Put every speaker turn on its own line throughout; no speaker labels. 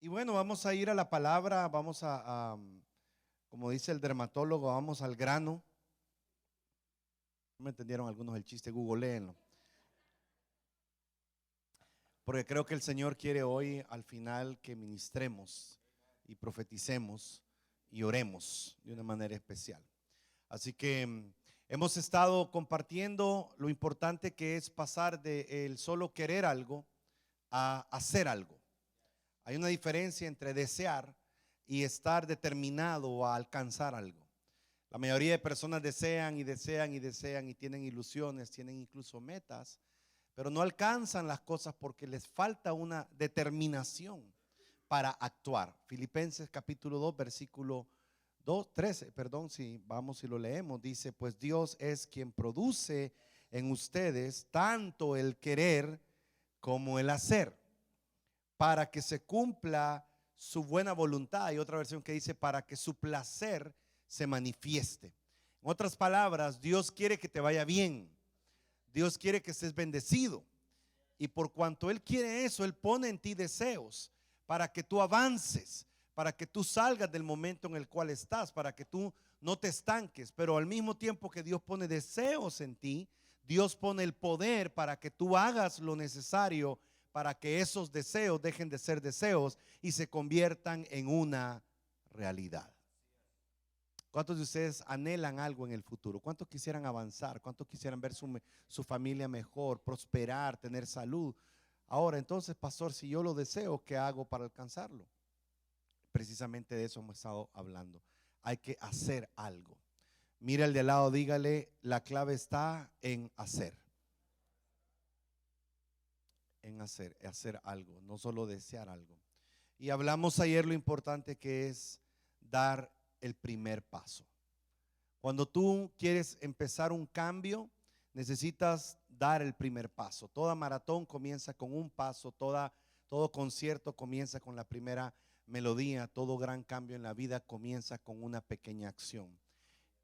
Y bueno, vamos a ir a la palabra, como dice el dermatólogo, vamos al grano. No me entendieron algunos el chiste, googleenlo. Porque creo que el Señor quiere hoy al final que ministremos y profeticemos y oremos de una manera especial. Así que hemos estado compartiendo lo importante que es pasar de el solo querer algo a hacer algo. Hay una diferencia entre desear y estar determinado a alcanzar algo. La mayoría de personas desean y desean y desean y tienen ilusiones, tienen incluso metas, pero no alcanzan las cosas porque les falta una determinación para actuar. Filipenses capítulo 2, versículo 13, perdón, si vamos y lo leemos, dice: pues Dios es quien produce en ustedes tanto el querer como el hacer, para que se cumpla su buena voluntad. Hay otra versión que dice: para que su placer se manifieste. En otras palabras, Dios quiere que te vaya bien. Dios quiere que estés bendecido. Y por cuanto Él quiere eso, Él pone en ti deseos para que tú avances, para que tú salgas del momento en el cual estás, para que tú no te estanques. Pero al mismo tiempo que Dios pone deseos en ti, Dios pone el poder para que tú hagas lo necesario para que esos deseos dejen de ser deseos y se conviertan en una realidad. ¿Cuántos de ustedes anhelan algo en el futuro? ¿Cuántos quisieran avanzar? ¿Cuántos quisieran ver su familia mejor, prosperar, tener salud? Ahora, entonces, pastor, si yo lo deseo, ¿qué hago para alcanzarlo? Precisamente de eso hemos estado hablando. Hay que hacer algo. Mira al de al lado, dígale: la clave está en hacer. En hacer algo, no solo desear algo. Y hablamos ayer lo importante que es dar el primer paso. Cuando tú quieres empezar un cambio, necesitas dar el primer paso. Toda maratón comienza con un paso, todo concierto comienza con la primera melodía, todo gran cambio en la vida comienza con una pequeña acción.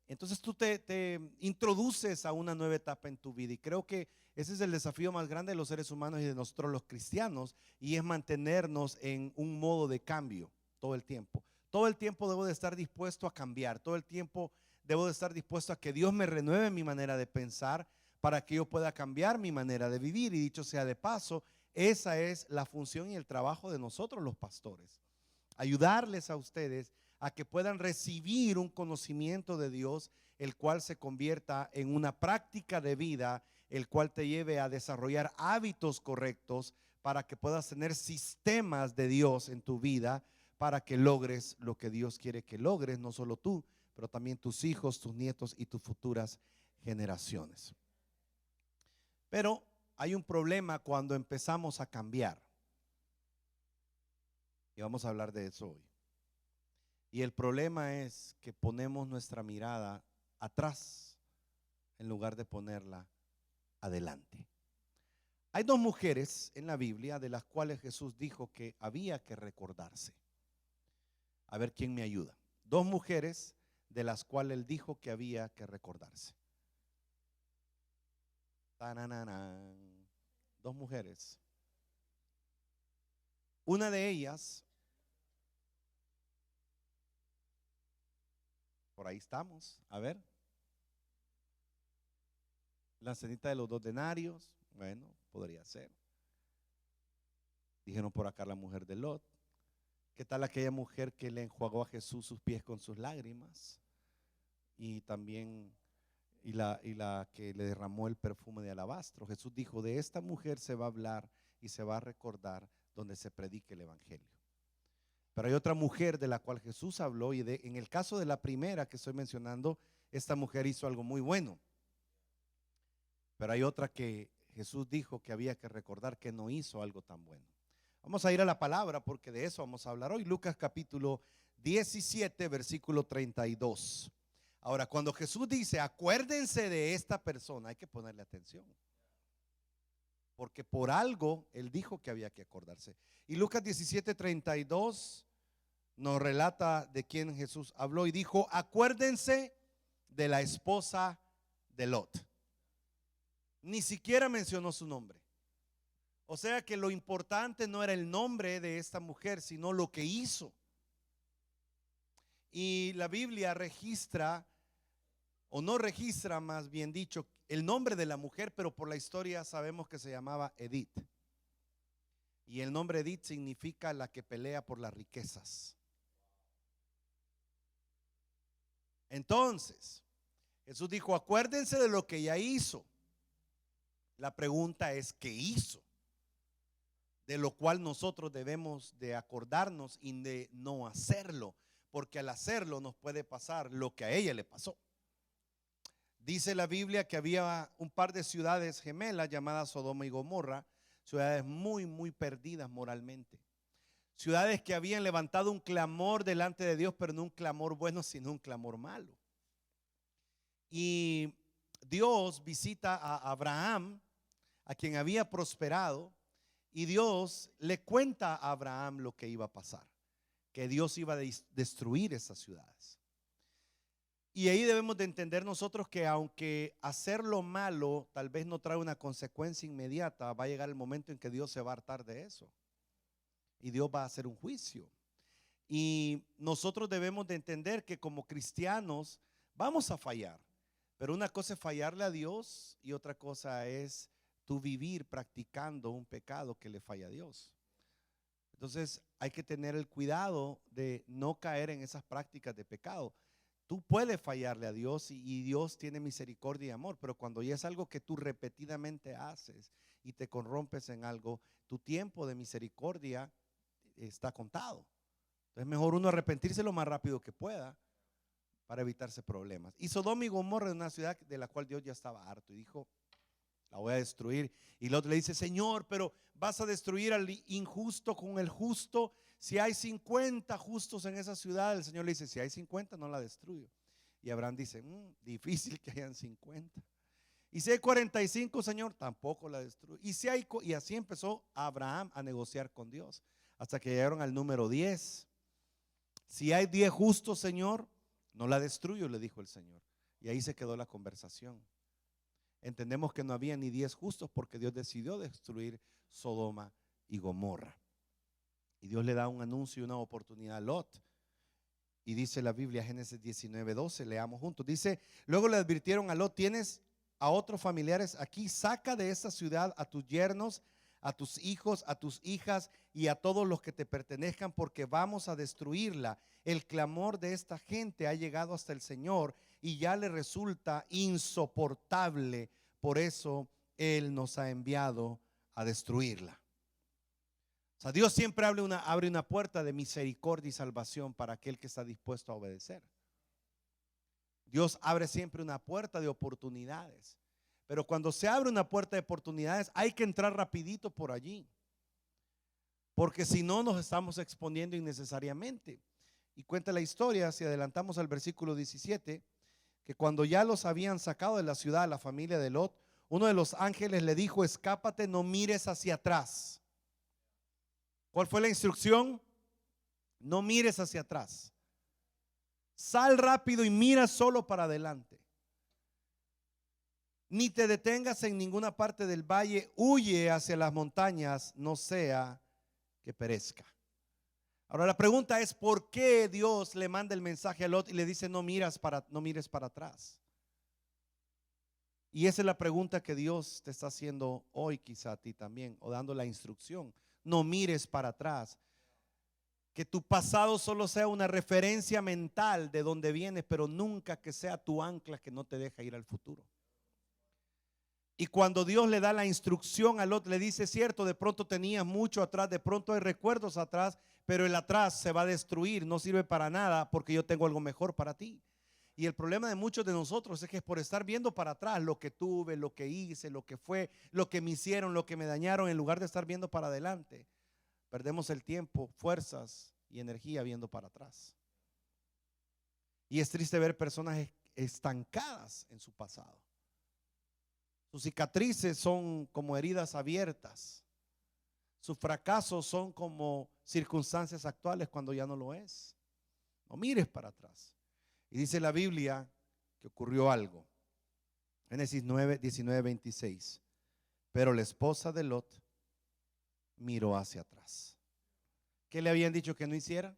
Entonces tú te introduces a una nueva etapa en tu vida, y creo que ese es el desafío más grande de los seres humanos y de nosotros los cristianos, y es mantenernos en un modo de cambio todo el tiempo. Todo el tiempo debo de estar dispuesto a cambiar, todo el tiempo debo de estar dispuesto a que Dios me renueve mi manera de pensar para que yo pueda cambiar mi manera de vivir. Y dicho sea de paso, esa es la función y el trabajo de nosotros los pastores: ayudarles a ustedes a que puedan recibir un conocimiento de Dios, el cual se convierta en una práctica de vida, el cual te lleve a desarrollar hábitos correctos para que puedas tener sistemas de Dios en tu vida, para que logres lo que Dios quiere que logres, no solo tú, pero también tus hijos, tus nietos y tus futuras generaciones. Pero hay un problema cuando empezamos a cambiar, y vamos a hablar de eso hoy. Y el problema es que ponemos nuestra mirada atrás en lugar de ponerla adelante. Hay dos mujeres en la Biblia de las cuales Jesús dijo que había que recordarse. A ver quién me ayuda. Dos mujeres de las cuales él dijo que había que recordarse. ¡Tananana! Dos mujeres. Una de ellas, por ahí estamos, a ver, la cenita de los 2 denarios. Bueno, podría ser. Dijeron por acá la mujer de Lot. ¿Qué tal aquella mujer que le enjuagó a Jesús sus pies con sus lágrimas? Y también la que le derramó el perfume de alabastro. Jesús dijo: de esta mujer se va a hablar y se va a recordar donde se predique el evangelio. Pero hay otra mujer de la cual Jesús habló, y en el caso de la primera que estoy mencionando, esta mujer hizo algo muy bueno. Pero hay otra que Jesús dijo que había que recordar que no hizo algo tan bueno. Vamos a ir a la palabra porque de eso vamos a hablar hoy. Lucas capítulo 17, versículo 32. Ahora, cuando Jesús dice acuérdense de esta persona, hay que ponerle atención, porque por algo Él dijo que había que acordarse. Y Lucas 17, 32 nos relata de quién Jesús habló y dijo: acuérdense de la esposa de Lot. Ni siquiera mencionó su nombre. O sea que lo importante no era el nombre de esta mujer, sino lo que hizo. Y la Biblia registra, o no registra más bien dicho, el nombre de la mujer, pero por la historia sabemos que se llamaba Edith. Y el nombre Edith significa la que pelea por las riquezas. Entonces, Jesús dijo, acuérdense de lo que ella hizo. La pregunta es, ¿qué hizo? De lo cual nosotros debemos de acordarnos y de no hacerlo, porque al hacerlo nos puede pasar lo que a ella le pasó. Dice la Biblia que había un par de ciudades gemelas llamadas Sodoma y Gomorra, ciudades muy perdidas moralmente. Ciudades que habían levantado un clamor delante de Dios, pero no un clamor bueno, sino un clamor malo. Y Dios visita a Abraham, a quien había prosperado, y Dios le cuenta a Abraham lo que iba a pasar, que Dios iba a destruir esas ciudades. Y ahí debemos de entender nosotros que aunque hacer lo malo tal vez no trae una consecuencia inmediata, va a llegar el momento en que Dios se va a hartar de eso. Y Dios va a hacer un juicio. Y nosotros debemos de entender que como cristianos vamos a fallar. Pero una cosa es fallarle a Dios y otra cosa es tú vivir practicando un pecado que le falla a Dios. Entonces hay que tener el cuidado de no caer en esas prácticas de pecado. Tú puedes fallarle a Dios y Dios tiene misericordia y amor, pero cuando ya es algo que tú repetidamente haces y te corrompes en algo, tu tiempo de misericordia está contado. Entonces mejor uno arrepentirse lo más rápido que pueda para evitarse problemas. Y Sodoma y Gomorra es una ciudad de la cual Dios ya estaba harto y dijo, la voy a destruir. Y Lot le dice, Señor, pero vas a destruir al injusto con el justo. Si hay 50 justos en esa ciudad, el Señor le dice, si hay 50 no la destruyo. Y Abraham dice, difícil que hayan 50. Y si hay 45, Señor, tampoco la destruyo. Y así empezó Abraham a negociar con Dios hasta que llegaron al número 10. Si hay 10 justos, Señor, no la destruyo, le dijo el Señor. Y ahí se quedó la conversación. Entendemos que no había ni 10 justos porque Dios decidió destruir Sodoma y Gomorra. Y Dios le da un anuncio y una oportunidad a Lot. Y dice la Biblia, Génesis 19:12, leamos juntos. Dice, luego le advirtieron a Lot, tienes a otros familiares aquí, saca de esta ciudad a tus yernos, a tus hijos, a tus hijas y a todos los que te pertenezcan, porque vamos a destruirla. El clamor de esta gente ha llegado hasta el Señor y ya le resulta insoportable. Por eso Él nos ha enviado a destruirla. O sea, Dios siempre abre una puerta de misericordia y salvación para aquel que está dispuesto a obedecer. Dios abre siempre una puerta de oportunidades. Pero cuando se abre una puerta de oportunidades hay que entrar rapidito por allí, porque si no nos estamos exponiendo innecesariamente. Y cuenta la historia, si adelantamos al versículo 17, que cuando ya los habían sacado de la ciudad a la familia de Lot, uno de los ángeles le dijo, escápate, no mires hacia atrás. ¿Cuál fue la instrucción? No mires hacia atrás. Sal rápido y mira solo para adelante. Ni te detengas en ninguna parte del valle, huye hacia las montañas, no sea que perezca. Ahora la pregunta es, ¿por qué Dios le manda el mensaje a Lot y le dice no mires para atrás? Y esa es la pregunta que Dios te está haciendo hoy, quizá a ti también, o dando la instrucción. No mires para atrás. Que tu pasado solo sea una referencia mental de donde vienes, pero nunca que sea tu ancla que no te deja ir al futuro. Y cuando Dios le da la instrucción a Lot, le dice, cierto, de pronto tenías mucho atrás, de pronto hay recuerdos atrás, pero el atrás se va a destruir, no sirve para nada porque yo tengo algo mejor para ti. Y el problema de muchos de nosotros es que por estar viendo para atrás lo que tuve, lo que hice, lo que fue, lo que me hicieron, lo que me dañaron, en lugar de estar viendo para adelante, perdemos el tiempo, fuerzas y energía viendo para atrás. Y es triste ver personas estancadas en su pasado. Sus cicatrices son como heridas abiertas. Sus fracasos son como circunstancias actuales cuando ya no lo es. No mires para atrás. Y dice la Biblia que ocurrió algo. Génesis 19:26. Pero la esposa de Lot miró hacia atrás. ¿Qué le habían dicho que no hiciera?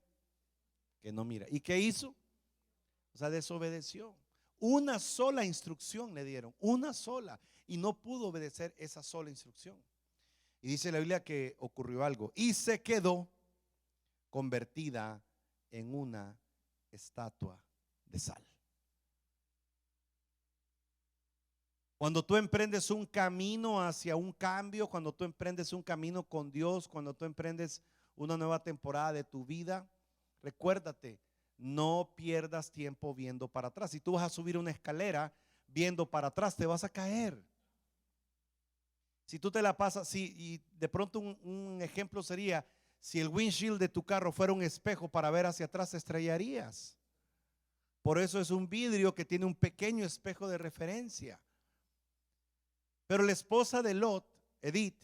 Que no mira. ¿Y qué hizo? O sea, desobedeció. Una sola instrucción le dieron, una sola, y no pudo obedecer esa sola instrucción. Y dice la Biblia que ocurrió algo y se quedó convertida en una estatua de sal. Cuando tú emprendes un camino hacia un cambio, cuando tú emprendes un camino con Dios, cuando tú emprendes una nueva temporada de tu vida, recuérdate, no pierdas tiempo viendo para atrás. Si tú vas a subir una escalera viendo para atrás, te vas a caer. Si tú te la pasas, y de pronto un ejemplo sería, si el windshield de tu carro fuera un espejo para ver hacia atrás, te estrellarías. Por eso es un vidrio que tiene un pequeño espejo de referencia. Pero la esposa de Lot, Edith,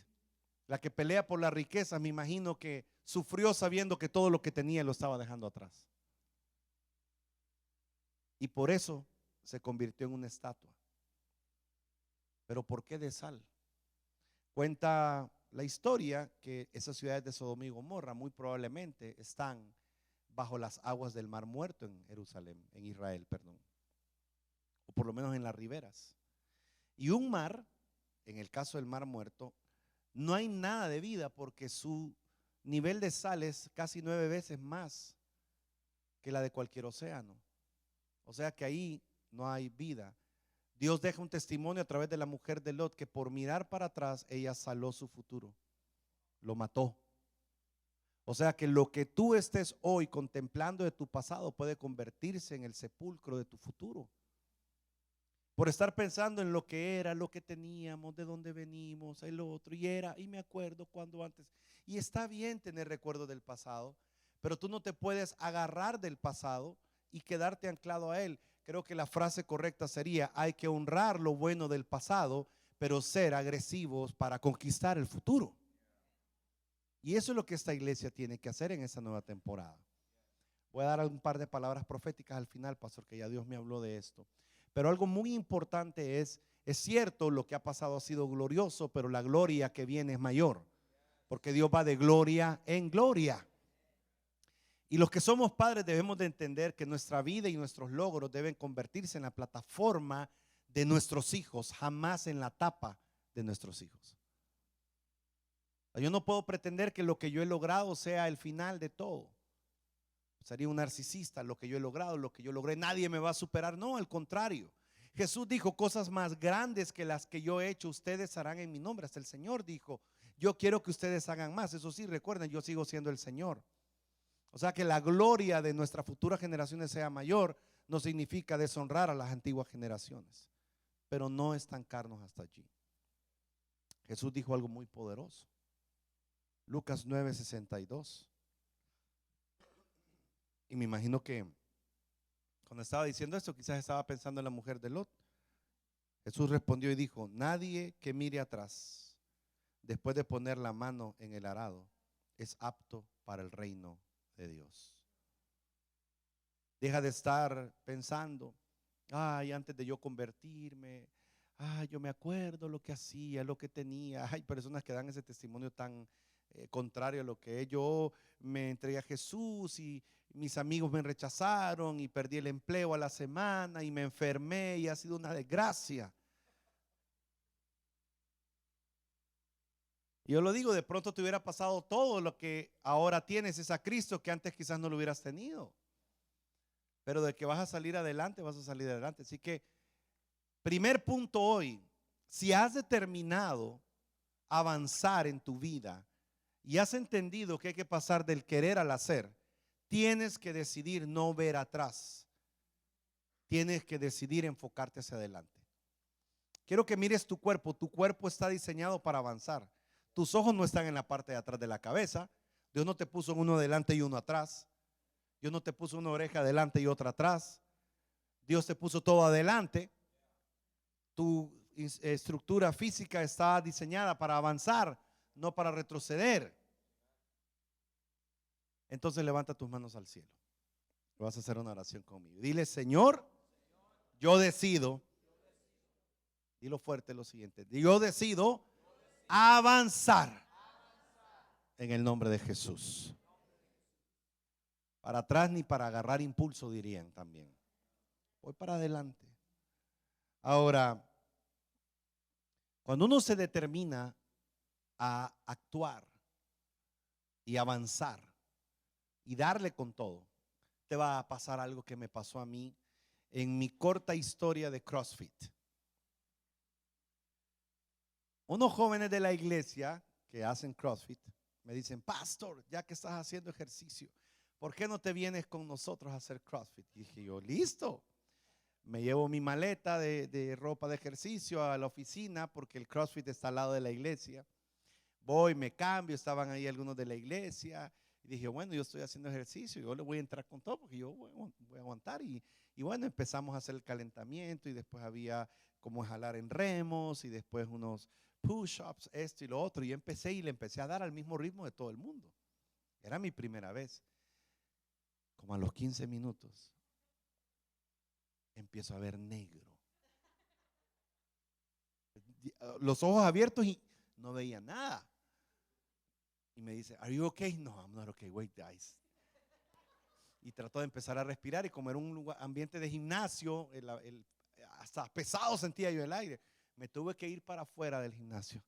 la que pelea por la riqueza, me imagino que sufrió sabiendo que todo lo que tenía lo estaba dejando atrás. Y por eso se convirtió en una estatua. ¿Pero por qué de sal? Cuenta la historia que esas ciudades de Sodoma y Gomorra muy probablemente están bajo las aguas del Mar Muerto en Jerusalén, en Israel, perdón. O por lo menos en las riberas. Y un mar, en el caso del Mar Muerto, no hay nada de vida porque su nivel de sal es casi 9 veces más que la de cualquier océano. O sea que ahí no hay vida. Dios deja un testimonio a través de la mujer de Lot que por mirar para atrás ella saló su futuro, lo mató. O sea que lo que tú estés hoy contemplando de tu pasado puede convertirse en el sepulcro de tu futuro. Por estar pensando en lo que era, lo que teníamos, de dónde venimos, el otro, y me acuerdo cuando antes. Y está bien tener recuerdos del pasado, pero tú no te puedes agarrar del pasado y quedarte anclado a él. Creo que la frase correcta sería: hay que honrar lo bueno del pasado, pero ser agresivos para conquistar el futuro. Y eso es lo que esta iglesia tiene que hacer en esta nueva temporada. Voy a dar un par de palabras proféticas al final, pastor, que ya Dios me habló de esto. Pero algo muy importante es cierto, lo que ha pasado ha sido glorioso, pero la gloria que viene es mayor, porque Dios va de gloria en gloria. Y los que somos padres debemos de entender que nuestra vida y nuestros logros deben convertirse en la plataforma de nuestros hijos, jamás en la tapa de nuestros hijos. Yo no puedo pretender que lo que yo he logrado sea el final de todo. Sería un narcisista. Lo que yo he logrado, lo que yo logré, nadie me va a superar. No, al contrario. Jesús dijo: cosas más grandes que las que yo he hecho ustedes harán en mi nombre. Hasta el Señor dijo: yo quiero que ustedes hagan más. Eso sí, recuerden, yo sigo siendo el Señor. O sea que la gloria de nuestras futuras generaciones sea mayor no significa deshonrar a las antiguas generaciones, pero no estancarnos hasta allí. Jesús dijo algo muy poderoso. Lucas 9:62. Y me imagino que cuando estaba diciendo esto, quizás estaba pensando en la mujer de Lot. Jesús respondió y dijo: nadie que mire atrás después de poner la mano en el arado es apto para el reino de Dios. Deja de estar pensando: ay, antes de yo convertirme, ay, yo me acuerdo lo que hacía, lo que tenía. Hay personas que dan ese testimonio tan contrario a lo que es. Yo me entregué a Jesús y mis amigos me rechazaron y perdí el empleo a la semana y me enfermé y ha sido una desgracia. Y yo lo digo, de pronto te hubiera pasado todo lo que ahora tienes, es a Cristo, que antes quizás no lo hubieras tenido. Pero de que vas a salir adelante, vas a salir adelante. Así que, primer punto hoy: si has determinado avanzar en tu vida y has entendido que hay que pasar del querer al hacer, tienes que decidir no ver atrás. Tienes que decidir enfocarte hacia adelante. Quiero que mires tu cuerpo. Tu cuerpo está diseñado para avanzar. Tus ojos no están en la parte de atrás de la cabeza. Dios no te puso uno adelante y uno atrás. Dios no te puso una oreja adelante y otra atrás. Dios te puso todo adelante. Tu estructura física está diseñada para avanzar, no para retroceder. Entonces levanta tus manos al cielo. Vas a hacer una oración conmigo. Dile: Señor, yo decido. Dilo fuerte lo siguiente: yo decido avanzar en el nombre de Jesús. Para atrás ni para agarrar impulso, dirían también. Voy para adelante. Ahora, cuando uno se determina a actuar y avanzar y darle con todo, te va a pasar algo que me pasó a mí en mi corta historia de CrossFit. Unos jóvenes de la iglesia que hacen CrossFit me dicen: pastor, ya que estás haciendo ejercicio, ¿por qué no te vienes con nosotros a hacer CrossFit? Y dije yo: listo. Me llevo mi maleta de ropa de ejercicio a la oficina porque el CrossFit está al lado de la iglesia. Voy, me cambio, estaban ahí algunos de la iglesia. Y dije: bueno, yo estoy haciendo ejercicio, yo le voy a entrar con todo porque yo voy a aguantar. Y bueno, empezamos a hacer el calentamiento y después había como jalar en remos y después unos push-ups, esto y lo otro. Y empecé y le empecé a dar al mismo ritmo de todo el mundo. Era mi primera vez. Como a los 15 minutos empiezo a ver negro. Los ojos abiertos y no veía nada. Y me dice: ¿Are you okay? No, I'm not okay. Wait, guys. Y trató de empezar a respirar. Y como era un lugar, ambiente de gimnasio, hasta pesado sentía yo el aire. Me tuve que ir para afuera del gimnasio.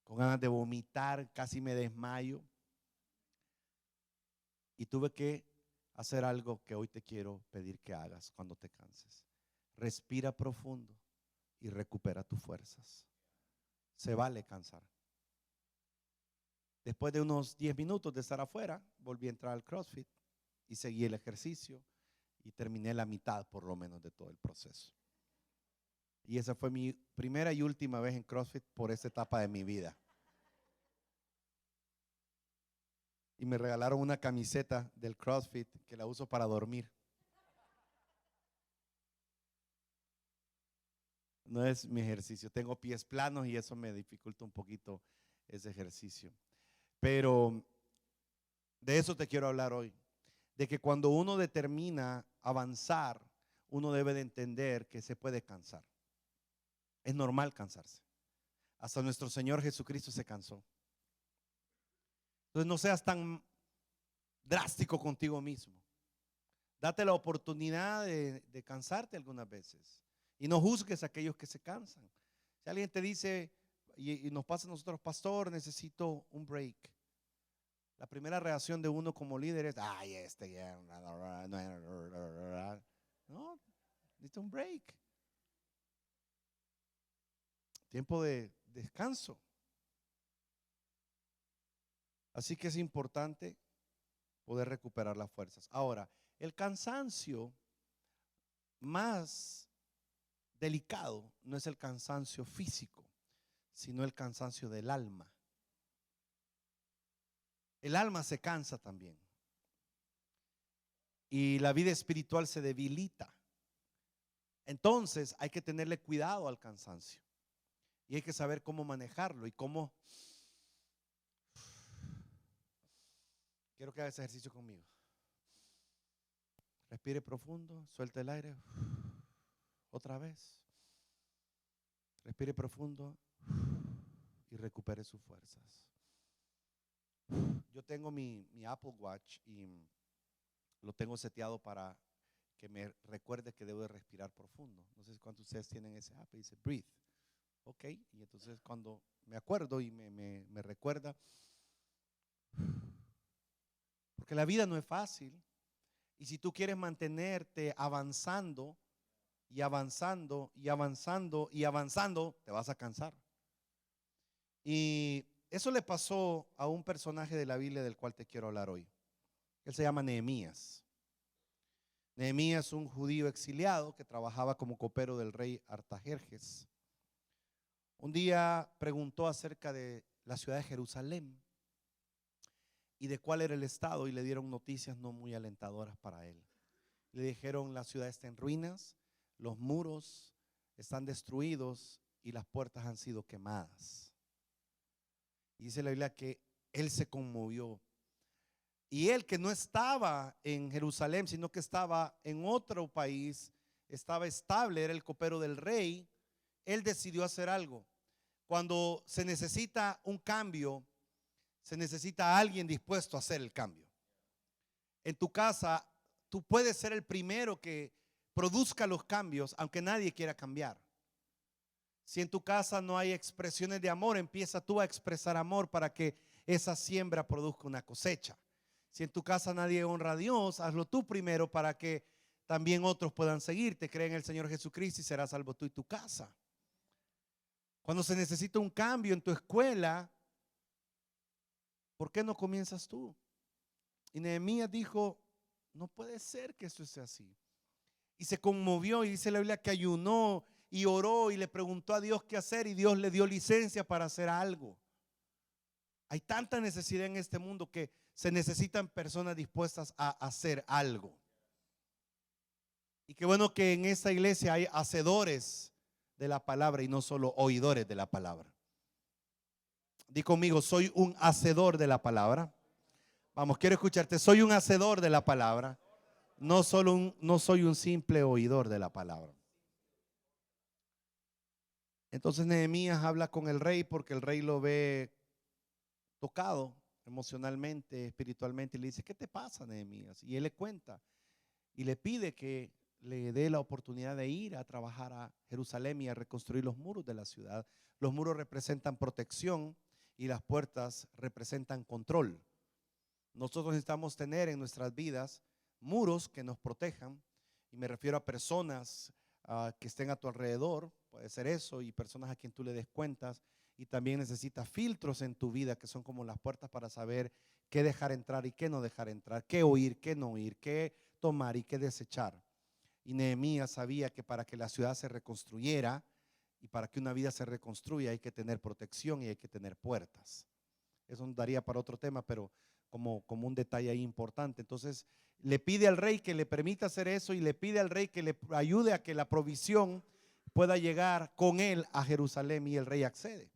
Con ganas de vomitar, casi me desmayo. Y tuve que hacer algo que hoy te quiero pedir que hagas cuando te canses. Respira profundo y recupera tus fuerzas. Se vale cansar. Después de unos 10 minutos de estar afuera, volví a entrar al CrossFit y seguí el ejercicio y terminé la mitad por lo menos de todo el proceso. Y esa fue mi primera y última vez en CrossFit por esta etapa de mi vida. Y me regalaron una camiseta del CrossFit que la uso para dormir. No es mi ejercicio. Tengo pies planos y eso me dificulta un poquito ese ejercicio. Pero de eso te quiero hablar hoy. De que cuando uno determina avanzar, uno debe de entender que se puede cansar. Es normal cansarse. Hasta nuestro Señor Jesucristo se cansó. Entonces no seas tan drástico contigo mismo. Date la oportunidad de cansarte algunas veces. Y no juzgues a aquellos que se cansan. Si alguien te dice, y nos pasa a nosotros: pastor, necesito un break. La primera reacción de uno como líder es: ay, ya. No, necesito un break. Tiempo de descanso. Así que es importante poder recuperar las fuerzas. Ahora, el cansancio más delicado no es el cansancio físico, sino el cansancio del alma. El alma se cansa también. Y la vida espiritual se debilita. Entonces hay que tenerle cuidado al cansancio. Y hay que saber cómo manejarlo y cómo. Quiero que haga ese ejercicio conmigo. Respire profundo, suelte el aire. Otra vez. Respire profundo y recupere sus fuerzas. Yo tengo mi Apple Watch y lo tengo seteado para que me recuerde que debo de respirar profundo. No sé cuántos de ustedes tienen ese app y dice breathe. Ok, y entonces cuando me acuerdo y me recuerda, porque la vida no es fácil. Y si tú quieres mantenerte avanzando y avanzando y avanzando y avanzando, te vas a cansar. Y eso le pasó a un personaje de la Biblia del cual te quiero hablar hoy. Él se llama Nehemías. Nehemías, un judío exiliado que trabajaba como copero del rey Artajerjes. Un día preguntó acerca de la ciudad de Jerusalén y de cuál era el estado, y le dieron noticias no muy alentadoras para él. Le dijeron: la ciudad está en ruinas, los muros están destruidos y las puertas han sido quemadas. Y dice la Biblia que él se conmovió. Y él, que no estaba en Jerusalén, sino que estaba en otro país, estaba estable, era el copero del rey, él decidió hacer algo. Cuando se necesita un cambio, se necesita alguien dispuesto a hacer el cambio. En tu casa, tú puedes ser el primero que produzca los cambios, aunque nadie quiera cambiar. Si en tu casa no hay expresiones de amor, empieza tú a expresar amor para que esa siembra produzca una cosecha. Si en tu casa nadie honra a Dios, hazlo tú primero para que también otros puedan seguirte. Cree en el Señor Jesucristo y serás salvo tú y tu casa. Cuando se necesita un cambio en tu escuela, ¿por qué no comienzas tú? Y Nehemías dijo, no puede ser que esto sea así. Y se conmovió, y dice la Biblia que ayunó y oró y le preguntó a Dios qué hacer, y Dios le dio licencia para hacer algo. Hay tanta necesidad en este mundo que se necesitan personas dispuestas a hacer algo. Y qué bueno que en esta iglesia hay hacedores de la palabra y no solo oidores de la palabra. Di conmigo, soy un hacedor de la palabra. Vamos, quiero escucharte. Soy un hacedor de la palabra. No soy un simple oidor de la palabra. Entonces Nehemías habla con el rey porque el rey lo ve tocado emocionalmente, espiritualmente, y le dice, ¿qué te pasa, Nehemías? Y él le cuenta y le pide que le dé la oportunidad de ir a trabajar a Jerusalén y a reconstruir los muros de la ciudad. Los muros representan protección y las puertas representan control. Nosotros necesitamos tener en nuestras vidas muros que nos protejan, y me refiero a personas que estén a tu alrededor, puede ser eso, y personas a quien tú le des cuentas. Y también necesitas filtros en tu vida que son como las puertas para saber qué dejar entrar y qué no dejar entrar, qué oír, qué no oír, qué tomar y qué desechar. Y Nehemías sabía que para que la ciudad se reconstruyera y para que una vida se reconstruya hay que tener protección y hay que tener puertas. Eso nos daría para otro tema, pero como un detalle ahí importante. Entonces le pide al rey que le permita hacer eso y le pide al rey que le ayude a que la provisión pueda llegar con él a Jerusalén, y el rey accede.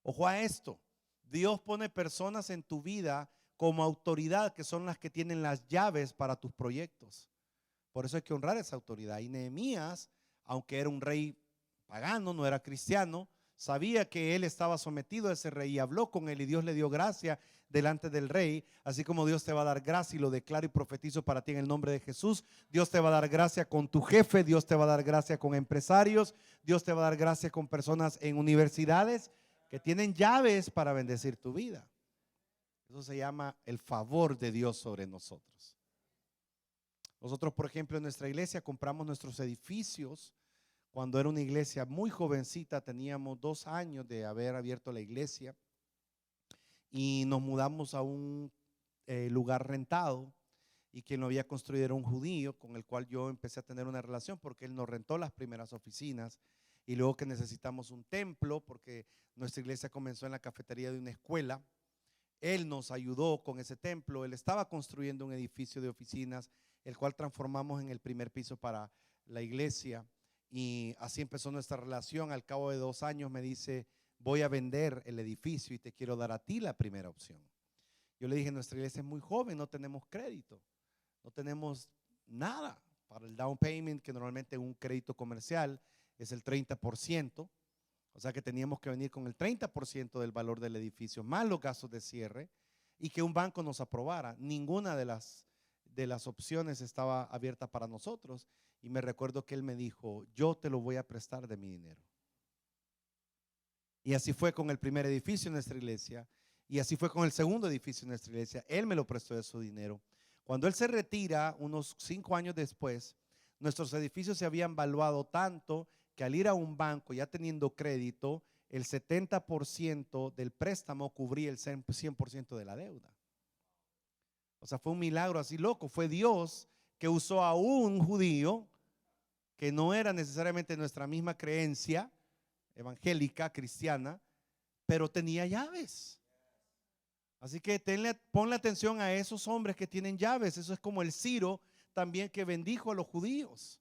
Ojo a esto, Dios pone personas en tu vida como autoridad que son las que tienen las llaves para tus proyectos. Por eso hay que honrar esa autoridad. Y Nehemías, aunque era un rey pagano, no era cristiano, sabía que él estaba sometido a ese rey y habló con él, y Dios le dio gracia delante del rey. Así como Dios te va a dar gracia, y lo declaro y profetizo para ti en el nombre de Jesús, Dios te va a dar gracia con tu jefe, Dios te va a dar gracia con empresarios, Dios te va a dar gracia con personas en universidades que tienen llaves para bendecir tu vida. Eso se llama el favor de Dios sobre nosotros. Nosotros, por ejemplo, en nuestra iglesia compramos nuestros edificios cuando era una iglesia muy jovencita. Teníamos 2 años de haber abierto la iglesia y nos mudamos a un lugar rentado, y quien lo había construido era un judío con el cual yo empecé a tener una relación porque él nos rentó las primeras oficinas. Y luego que necesitamos un templo porque nuestra iglesia comenzó en la cafetería de una escuela, él nos ayudó con ese templo. Él estaba construyendo un edificio de oficinas, el cual transformamos en el primer piso para la iglesia, y así empezó nuestra relación. Al cabo de 2 años me dice, voy a vender el edificio y te quiero dar a ti la primera opción. Yo le dije, nuestra iglesia es muy joven, no tenemos crédito, no tenemos nada para el down payment, que normalmente un crédito comercial es el 30%, o sea que teníamos que venir con el 30% del valor del edificio, más los gastos de cierre, y que un banco nos aprobara. Ninguna de las opciones estaba abierta para nosotros, y me recuerdo que él me dijo, yo te lo voy a prestar de mi dinero. Y así fue con el primer edificio en nuestra iglesia, y así fue con el segundo edificio en nuestra iglesia. Él me lo prestó de su dinero. Cuando él se retira, unos 5 años después, nuestros edificios se habían valuado tanto que al ir a un banco ya teniendo crédito, el 70% del préstamo cubría el 100% de la deuda. O sea, fue un milagro así loco. Fue Dios que usó a un judío que no era necesariamente nuestra misma creencia evangélica, cristiana, pero tenía llaves. Así que ponle atención a esos hombres que tienen llaves. Eso es como el Ciro también, que bendijo a los judíos.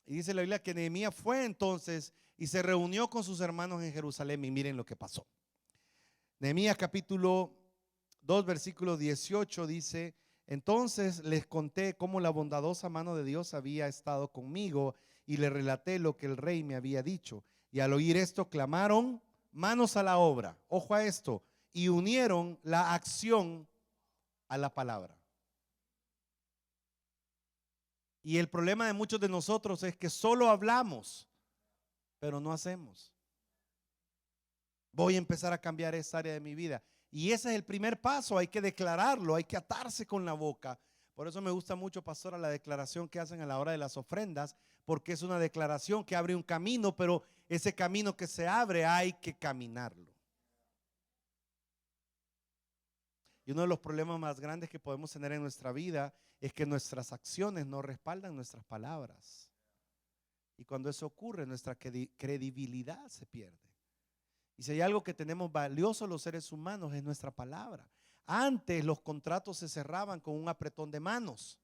Y dice la Biblia que Nehemías fue entonces y se reunió con sus hermanos en Jerusalén, y miren lo que pasó. Nehemías capítulo 2 versículo 18 dice, entonces les conté cómo la bondadosa mano de Dios había estado conmigo y le relaté lo que el rey me había dicho. Y al oír esto clamaron, manos a la obra. Ojo a esto. Y unieron la acción a la palabra. Y el problema de muchos de nosotros es que solo hablamos, pero no hacemos. Voy a empezar a cambiar esa área de mi vida. Y ese es el primer paso, hay que declararlo, hay que atarse con la boca. Por eso me gusta mucho, pastora, la declaración que hacen a la hora de las ofrendas, porque es una declaración que abre un camino, pero ese camino que se abre hay que caminarlo. Y uno de los problemas más grandes que podemos tener en nuestra vida es que nuestras acciones no respaldan nuestras palabras. Y cuando eso ocurre, nuestra credibilidad se pierde. Y si hay algo que tenemos valioso los seres humanos es nuestra palabra. Antes los contratos se cerraban con un apretón de manos.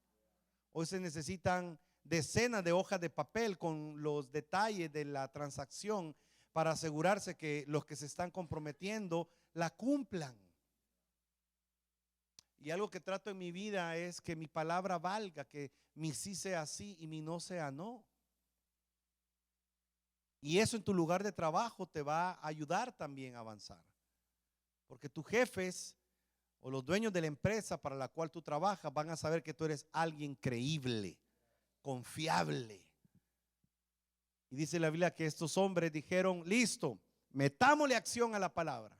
Hoy se necesitan decenas de hojas de papel con los detalles de la transacción para asegurarse que los que se están comprometiendo la cumplan. Y algo que trato en mi vida es que mi palabra valga, que mi sí sea sí y mi no sea no. Y eso en tu lugar de trabajo te va a ayudar también a avanzar. Porque tus jefes o los dueños de la empresa para la cual tú trabajas van a saber que tú eres alguien creíble, confiable. Y dice la Biblia que estos hombres dijeron, listo, metámosle acción a la palabra.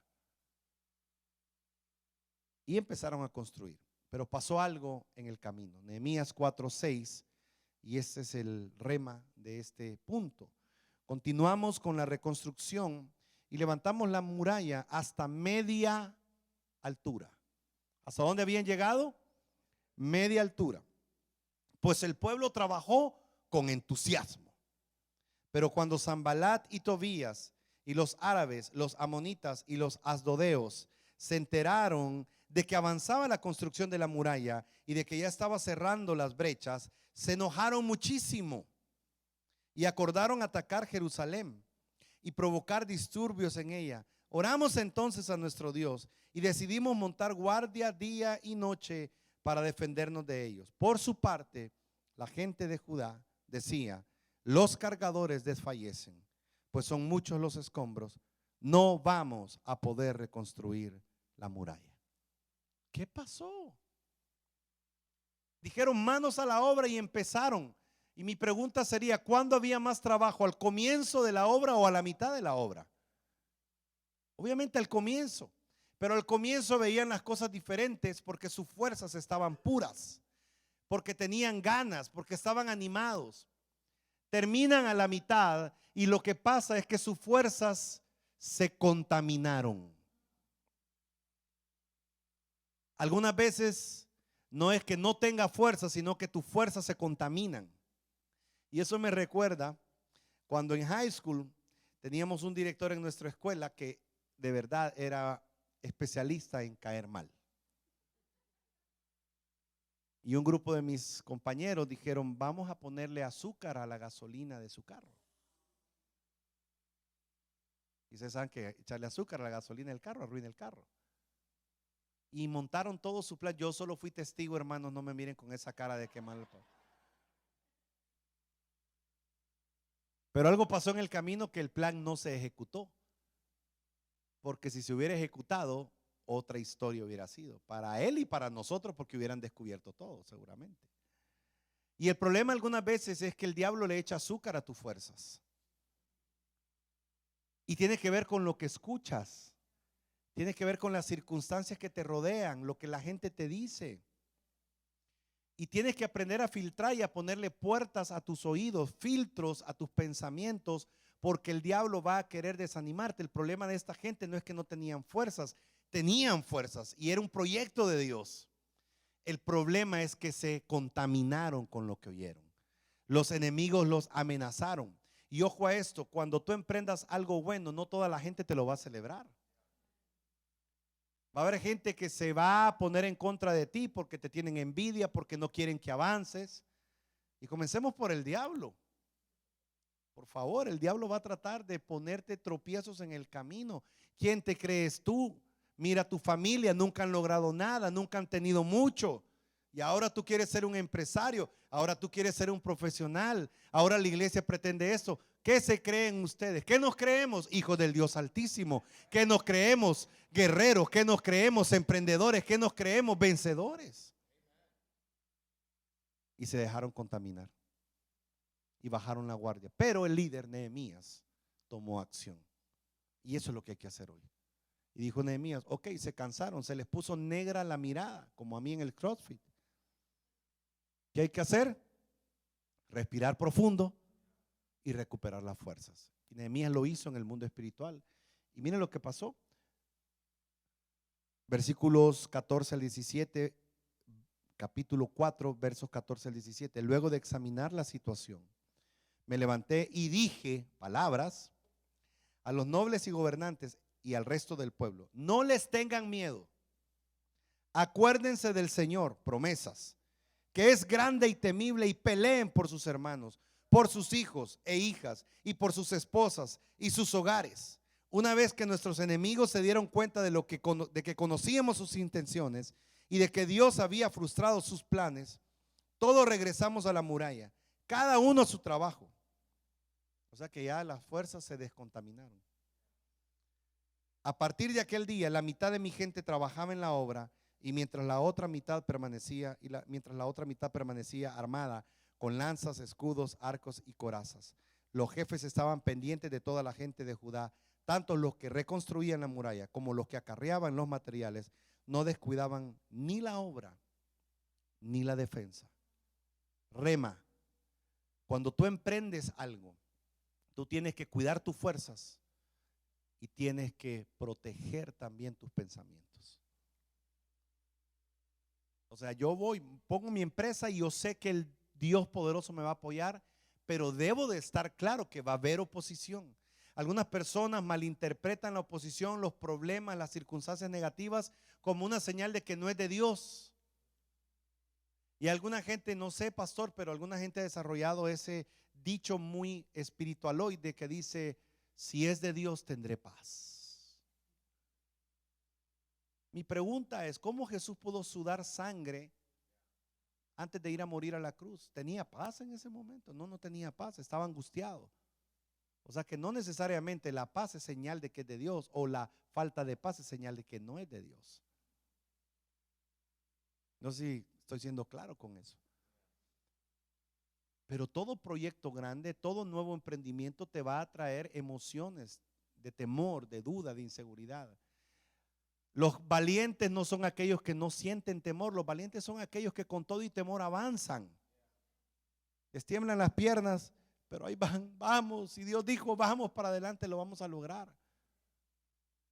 Y empezaron a construir. Pero pasó algo en el camino. Nehemías 4:6, y este es el rema de este punto. Continuamos con la reconstrucción y levantamos la muralla hasta media altura. ¿Hasta dónde habían llegado? Media altura. Pues el pueblo trabajó con entusiasmo. Pero cuando Sanbalat y Tobías y los árabes, los amonitas y los asdodeos se enteraron de que avanzaba la construcción de la muralla y de que ya estaba cerrando las brechas, se enojaron muchísimo y acordaron atacar Jerusalén y provocar disturbios en ella. Oramos entonces a nuestro Dios y decidimos montar guardia día y noche para defendernos de ellos. Por su parte, la gente de Judá decía, los cargadores desfallecen, pues son muchos los escombros, no vamos a poder reconstruir la muralla. ¿Qué pasó? Dijeron manos a la obra y empezaron. Y mi pregunta sería, ¿cuándo había más trabajo? ¿Al comienzo de la obra o a la mitad de la obra? Obviamente al comienzo. Pero al comienzo veían las cosas diferentes porque sus fuerzas estaban puras, porque tenían ganas, porque estaban animados. Terminan a la mitad y lo que pasa es que sus fuerzas se contaminaron. Algunas veces no es que no tenga fuerza, sino que tus fuerzas se contaminan. Y eso me recuerda cuando en high school teníamos un director en nuestra escuela que de verdad era especialista en caer mal. Y un grupo de mis compañeros dijeron, vamos a ponerle azúcar a la gasolina de su carro. Y ustedes saben que echarle azúcar a la gasolina del carro arruina el carro. Y montaron todo su plan. Yo solo fui testigo, hermanos, no me miren con esa cara de que mal. Pero algo pasó en el camino que el plan no se ejecutó. Porque si se hubiera ejecutado, otra historia hubiera sido. Para él y para nosotros, porque hubieran descubierto todo, seguramente. Y el problema algunas veces es que el diablo le echa azúcar a tus fuerzas. Y tiene que ver con lo que escuchas. Tiene que ver con las circunstancias que te rodean, lo que la gente te dice. Y tienes que aprender a filtrar y a ponerle puertas a tus oídos, filtros a tus pensamientos, porque el diablo va a querer desanimarte. El problema de esta gente no es que no tenían fuerzas y era un proyecto de Dios. El problema es que se contaminaron con lo que oyeron. Los enemigos los amenazaron. Y ojo a esto, cuando tú emprendas algo bueno, no toda la gente te lo va a celebrar. Va a haber gente que se va a poner en contra de ti porque te tienen envidia, porque no quieren que avances. Y comencemos por el diablo. Por favor, el diablo va a tratar de ponerte tropiezos en el camino. ¿Quién te crees tú? Mira, tu familia nunca han logrado nada, nunca han tenido mucho. Y ahora tú quieres ser un empresario, ahora tú quieres ser un profesional, ahora la iglesia pretende eso. ¿Qué se creen ustedes? ¿Qué nos creemos? Hijos del Dios Altísimo. ¿Qué nos creemos? Guerreros. ¿Qué nos creemos? Emprendedores. ¿Qué nos creemos? Vencedores. Y se dejaron contaminar y bajaron la guardia. Pero el líder Nehemías tomó acción. Y eso es lo que hay que hacer hoy. Y dijo Nehemías, ok, se cansaron, se les puso negra la mirada, como a mí en el CrossFit. ¿Qué hay que hacer? Respirar profundo y recuperar las fuerzas. Y Nehemías lo hizo en el mundo espiritual. Y miren lo que pasó. Versículos 14 al 17, capítulo 4, versos 14 al 17. Luego de examinar la situación, me levanté y dije palabras a los nobles y gobernantes y al resto del pueblo. No les tengan miedo. Acuérdense del Señor, promesas, que es grande y temible, y peleen por sus hermanos, por sus hijos e hijas, y por sus esposas y sus hogares. Una vez que nuestros enemigos se dieron cuenta de que conocíamos sus intenciones y de que Dios había frustrado sus planes, todos regresamos a la muralla, cada uno a su trabajo. O sea que ya las fuerzas se descontaminaron. A partir de aquel día, la mitad de mi gente trabajaba en la obra, y mientras la otra mitad permanecía armada con lanzas, escudos, arcos y corazas. Los jefes estaban pendientes de toda la gente de Judá, tanto los que reconstruían la muralla como los que acarreaban los materiales. No descuidaban ni la obra ni la defensa. Rema, cuando tú emprendes algo, tú tienes que cuidar tus fuerzas y tienes que proteger también tus pensamientos. O sea, pongo mi empresa y yo sé que el Dios poderoso me va a apoyar, pero debo de estar claro que va a haber oposición. Algunas personas malinterpretan la oposición, los problemas, las circunstancias negativas como una señal de que no es de Dios. Y alguna gente, no sé, pastor, pero alguna gente ha desarrollado ese dicho muy espiritualoide que dice: si es de Dios tendré paz. Mi pregunta es, ¿cómo Jesús pudo sudar sangre antes de ir a morir a la cruz? ¿Tenía paz en ese momento? No, no tenía paz, estaba angustiado. O sea que no necesariamente la paz es señal de que es de Dios, o la falta de paz es señal de que no es de Dios. No sé si estoy siendo claro con eso. Pero todo proyecto grande, todo nuevo emprendimiento te va a traer emociones de temor, de duda, de inseguridad. Los valientes no son aquellos que no sienten temor, los valientes son aquellos que con todo y temor avanzan. Les tiemblan las piernas, pero ahí van, vamos. Si Dios dijo vamos para adelante, lo vamos a lograr.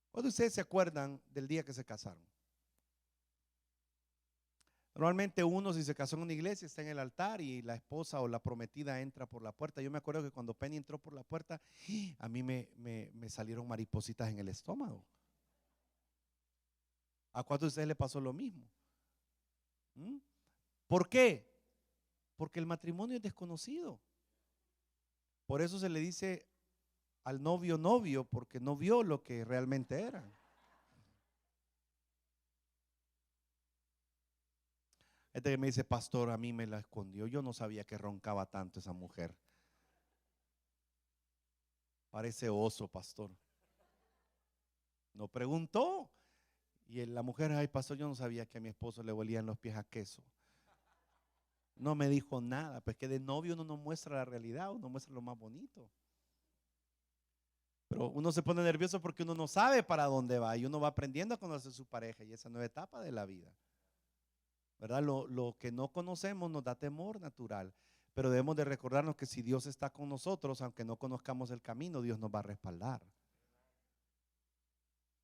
¿Cuántos de ustedes se acuerdan del día que se casaron? Normalmente uno, si se casó en una iglesia, está en el altar y la esposa o la prometida entra por la puerta. Yo me acuerdo que cuando Penny entró por la puerta, a mí me salieron maripositas en el estómago. ¿A cuántos de ustedes le pasó lo mismo? ¿Mm? ¿Por qué? Porque el matrimonio es desconocido. Por eso se le dice al novio novio, porque no vio lo que realmente era. Este que me dice: pastor, a mí me la escondió. Yo no sabía que roncaba tanto esa mujer. Parece oso, pastor. No preguntó. Y la mujer: ay, pastor, yo no sabía que a mi esposo le olían los pies a queso. No me dijo nada. Pues que de novio uno no muestra la realidad, uno muestra lo más bonito. Pero uno se pone nervioso porque uno no sabe para dónde va, y uno va aprendiendo a conocer su pareja, y esa nueva etapa de la vida, ¿verdad? Lo que no conocemos nos da temor natural, pero debemos de recordarnos que si Dios está con nosotros, aunque no conozcamos el camino, Dios nos va a respaldar.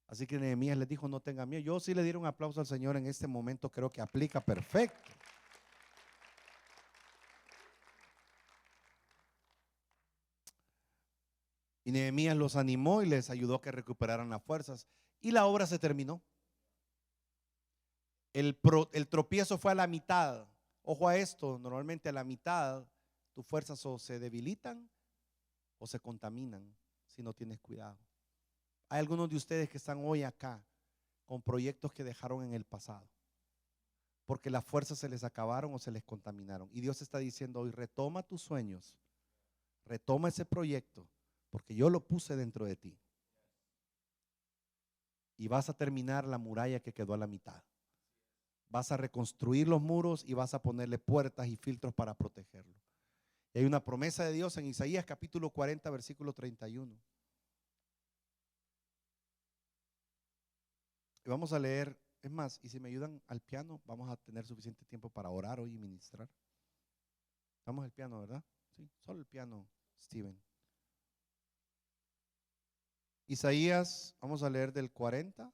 Así que Nehemías les dijo: no tengan miedo. Yo sí le diera un aplauso al Señor en este momento, creo que aplica perfecto. Y Nehemías los animó y les ayudó a que recuperaran las fuerzas, y la obra se terminó. El tropiezo fue a la mitad. Ojo a esto: normalmente a la mitad tus fuerzas o se debilitan o se contaminan si no tienes cuidado. Hay algunos de ustedes que están hoy acá con proyectos que dejaron en el pasado, porque las fuerzas se les acabaron o se les contaminaron. Y Dios está diciendo hoy, retoma tus sueños, retoma ese proyecto, porque yo lo puse dentro de ti. Y vas a terminar la muralla que quedó a la mitad. Vas a reconstruir los muros y vas a ponerle puertas y filtros para protegerlo. Y hay una promesa de Dios en Isaías capítulo 40, versículo 31. Y vamos a leer, es más, y si me ayudan al piano, vamos a tener suficiente tiempo para orar hoy y ministrar. Vamos al piano, ¿verdad? Sí, solo el piano, Steven. Isaías, vamos a leer del 40,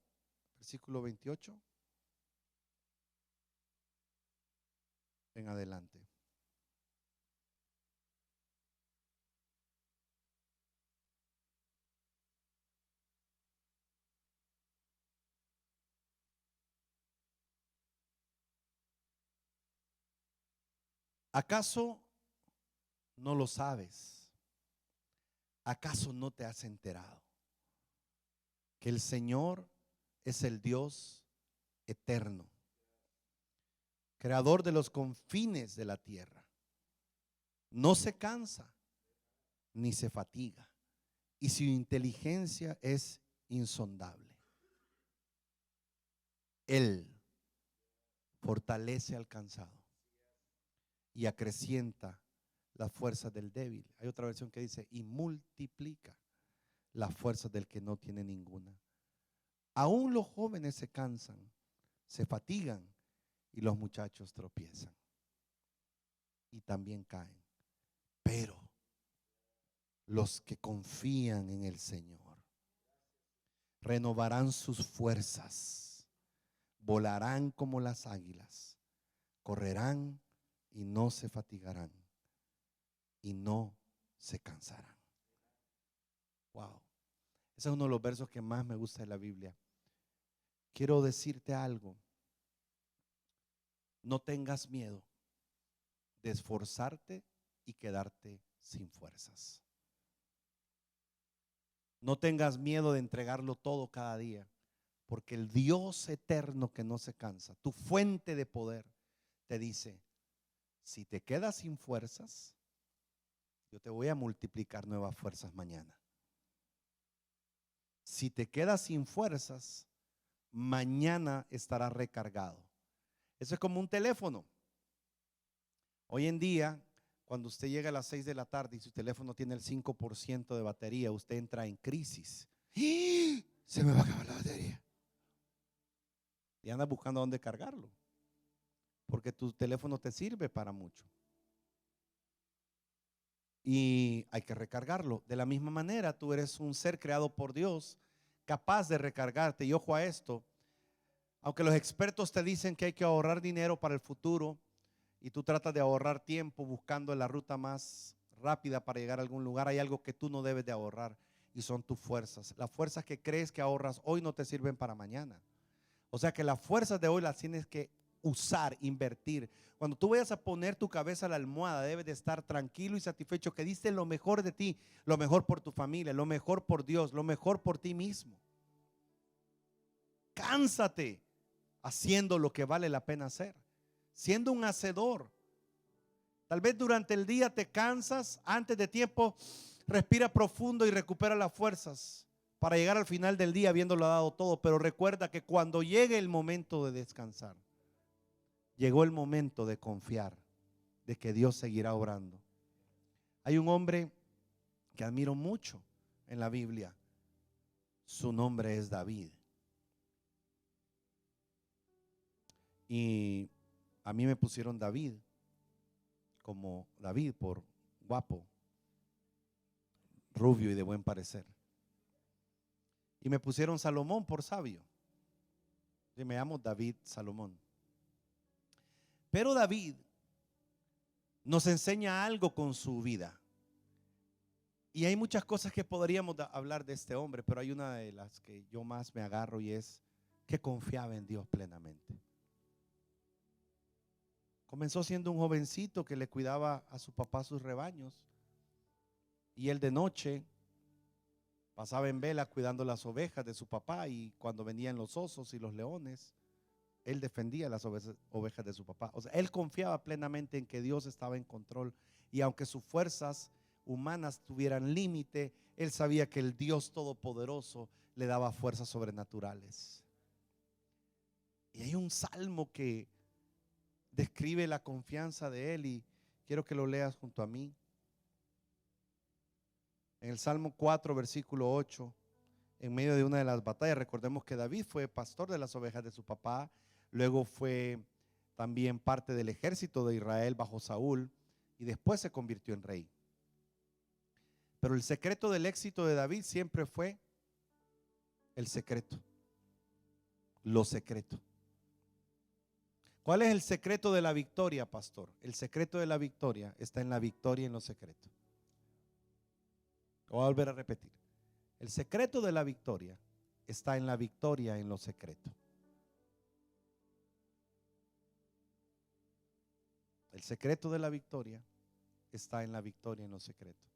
versículo 28 en adelante. ¿Acaso no lo sabes? ¿Acaso no te has enterado que el Señor es el Dios eterno, creador de los confines de la tierra? No se cansa ni se fatiga, y su inteligencia es insondable. Él fortalece al cansado y acrecienta las fuerzas del débil. Hay otra versión que dice, y multiplica las fuerzas del que no tiene ninguna. Aún los jóvenes se cansan, se fatigan, y los muchachos tropiezan y también caen. Pero los que confían en el Señor renovarán sus fuerzas, volarán como las águilas, correrán y no se fatigarán, y no se cansarán. Wow. Ese es uno de los versos que más me gusta de la Biblia. Quiero decirte algo. No tengas miedo de esforzarte y quedarte sin fuerzas. No tengas miedo de entregarlo todo cada día, porque el Dios eterno que no se cansa, tu fuente de poder, te dice, si te quedas sin fuerzas, yo te voy a multiplicar nuevas fuerzas mañana. Si te quedas sin fuerzas, mañana estarás recargado. Eso es como un teléfono. Hoy en día, cuando usted llega a las 6 de la tarde y su teléfono tiene el 5% de batería, usted entra en crisis. ¡Ah! Se me va a acabar la batería. Y andas buscando dónde cargarlo, porque tu teléfono te sirve para mucho. Y hay que recargarlo. De la misma manera, tú eres un ser creado por Dios, capaz de recargarte. Y ojo a esto, aunque los expertos te dicen que hay que ahorrar dinero para el futuro, y tú tratas de ahorrar tiempo buscando la ruta más rápida para llegar a algún lugar, hay algo que tú no debes de ahorrar, y son tus fuerzas. Las fuerzas que crees que ahorras hoy no te sirven para mañana. O sea que las fuerzas de hoy las tienes que usar, invertir. Cuando tú vayas a poner tu cabeza a la almohada, debes de estar tranquilo y satisfecho que diste lo mejor de ti, lo mejor por tu familia, lo mejor por Dios, lo mejor por ti mismo. Cánsate haciendo lo que vale la pena hacer, siendo un hacedor. Tal vez durante el día te cansas, antes de tiempo respira profundo y recupera las fuerzas para llegar al final del día habiéndolo dado todo. Pero recuerda que cuando llegue el momento de descansar, llegó el momento de confiar de que Dios seguirá obrando. Hay un hombre que admiro mucho en la Biblia. Su nombre es David. Y a mí me pusieron David como David por guapo, rubio y de buen parecer. Y me pusieron Salomón por sabio. Y me llamo David Salomón. Pero David nos enseña algo con su vida. Y hay muchas cosas que podríamos hablar de este hombre, pero hay una de las que yo más me agarro y es que confiaba en Dios plenamente. Comenzó siendo un jovencito que le cuidaba a su papá sus rebaños, y él de noche pasaba en vela cuidando las ovejas de su papá, y cuando venían los osos y los leones, él defendía las ovejas de su papá. O sea, él confiaba plenamente en que Dios estaba en control. Y aunque sus fuerzas humanas tuvieran límite, él sabía que el Dios Todopoderoso le daba fuerzas sobrenaturales. Y hay un salmo que describe la confianza de él y quiero que lo leas junto a mí. En el Salmo 4, versículo 8, en medio de una de las batallas, recordemos que David fue pastor de las ovejas de su papá, luego fue también parte del ejército de Israel bajo Saúl y después se convirtió en rey. Pero el secreto del éxito de David siempre fue el secreto, lo secreto. ¿Cuál es el secreto de la victoria, pastor? El secreto de la victoria está en la victoria en lo secreto. Voy a volver a repetir. El secreto de la victoria está en la victoria en lo secreto. El secreto de la victoria está en la victoria en lo secreto.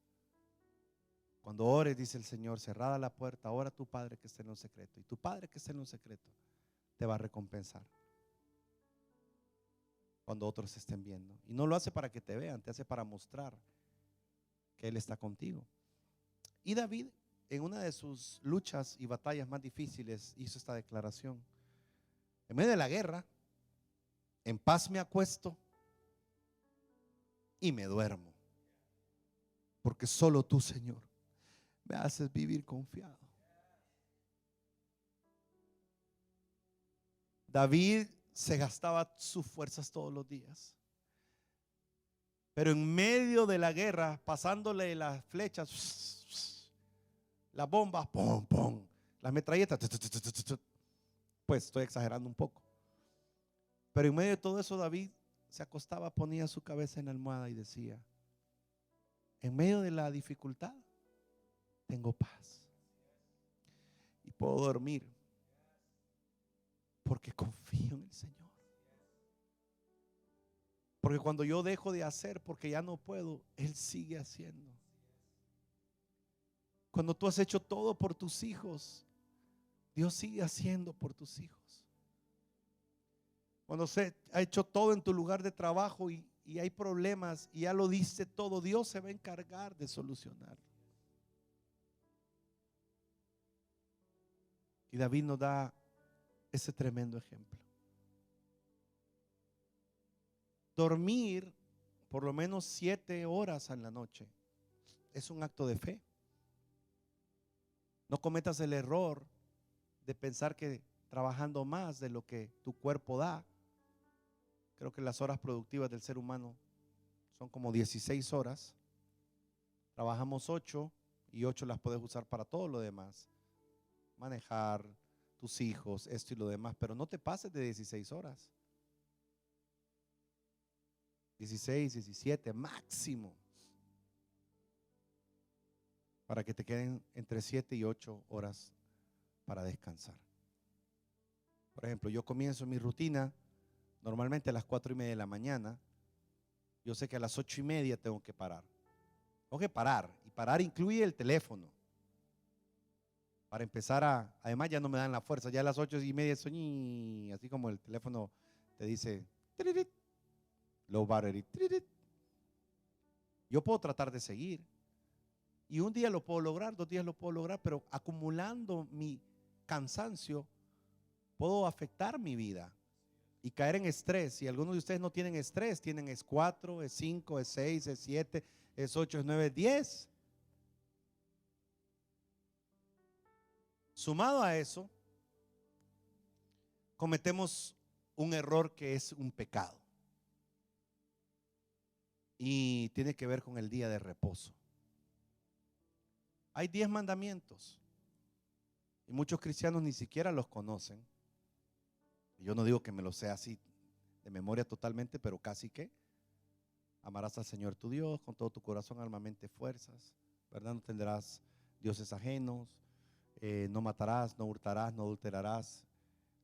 Cuando ores, dice el Señor, cerrada la puerta, ora a tu Padre que está en lo secreto. Y tu Padre que está en lo secreto te va a recompensar cuando otros estén viendo. Y no lo hace para que te vean, te hace para mostrar que Él está contigo. Y David, en una de sus luchas y batallas más difíciles, hizo esta declaración: en medio de la guerra, en paz me acuesto y me duermo, porque solo tú, Señor, me haces vivir confiado. David se gastaba sus fuerzas todos los días, pero en medio de la guerra, pasándole las flechas, las bombas, pum, pum, las metralletas, pues estoy exagerando un poco, pero en medio de todo eso David se acostaba, ponía su cabeza en la almohada y decía: en medio de la dificultad tengo paz y puedo dormir porque confío en el Señor. Porque cuando yo dejo de hacer porque ya no puedo, Él sigue haciendo. Cuando tú has hecho todo por tus hijos, Dios sigue haciendo por tus hijos. Cuando se ha hecho todo en tu lugar de trabajo y hay problemas y ya lo diste todo, Dios se va a encargar de solucionarlo. Y David nos da ese tremendo ejemplo. Dormir por lo menos 7 horas en la noche es un acto de fe. No cometas el error de pensar que trabajando más de lo que tu cuerpo da. Creo que las horas productivas del ser humano son como 16 horas. Trabajamos 8 y 8 las puedes usar para todo lo demás. Manejar, tus hijos, esto y lo demás, pero no te pases de 16 horas. 16, 17 máximo, para que te queden entre 7 y 8 horas para descansar. Por ejemplo, yo comienzo mi rutina normalmente a las 4:30 de la mañana. Yo sé que a las 8:30 tengo que parar. Tengo que parar, y parar incluye el teléfono. Para empezar además ya no me dan la fuerza, ya a las 8:30 soy así como el teléfono te dice low battery. Yo puedo tratar de seguir y un día lo puedo lograr, 2 días lo puedo lograr, pero acumulando mi cansancio puedo afectar mi vida y caer en estrés. Y algunos de ustedes no tienen estrés, tienen es 4, es 5, es 6, es 7, es 8, es 9, es 10. Sumado a eso, cometemos un error que es un pecado y tiene que ver con el día de reposo. Hay 10 mandamientos y muchos cristianos ni siquiera los conocen. Yo no digo que me los sé así de memoria totalmente, pero casi que. Amarás al Señor tu Dios con todo tu corazón, alma, mente, fuerzas, ¿verdad? No tendrás dioses ajenos, no matarás, no hurtarás, no adulterarás,